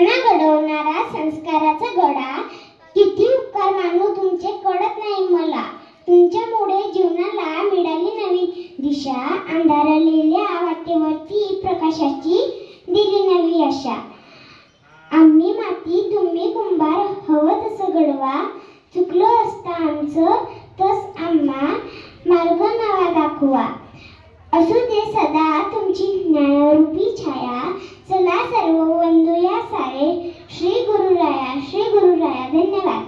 घडवणारा संस्काराचा घडा, किती उपकार मानू तुमचे कळत नाही मला। तुमच्यामुळे जीवनाला मिळाली नवी दिशा, अंधारलेल्या वाटेवरती प्रकाशाची दिली नवी आशा। आम्ही माती तुम्ही कुंभार, हवं तसं घडवा, चुकलं असतं आमचं तस आम्हा मार्ग नवा दाखवा। असू दे सदा तुमची ज्ञानरूपी छाया, चला सर्व वंदूया सारे श्री गुरुराया, श्री गुरुराया। धन्यवाद।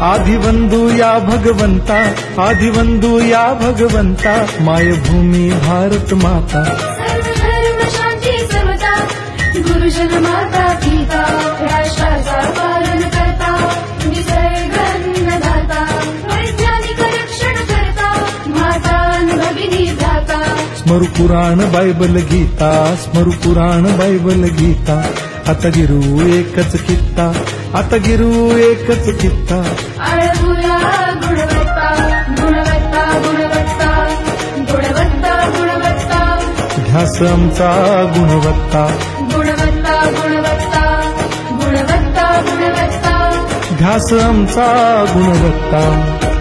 आदिवंदू या भगवंता, आदिवंदू या भगवंता, मायभूमी भारत माता। सर्व धर्म शांती समता, गुरुजन माता पिता, राष्ट्राचा पालन करता, निसर्ग अन्नदाता, वैज्ञानिक रक्षण करता, माता भगिनी दाता। स्मरू पुराण बायबल गीता, स्मरू पुराण बायबल गीता, आता गिरू एकच कित्ता, आता गिरू एकच कित्ता। आळवूया गुणवत्ता, गुणवत्ता, गुणवत्ता, गुणवत्ता, गुणवत्ता, ध्यास आमचा गुणवत्ता, गुणवत्ता, गुणवत्ता, गुणवत्ता, गुणवत्ता, ध्यास आमचा गुणवत्ता।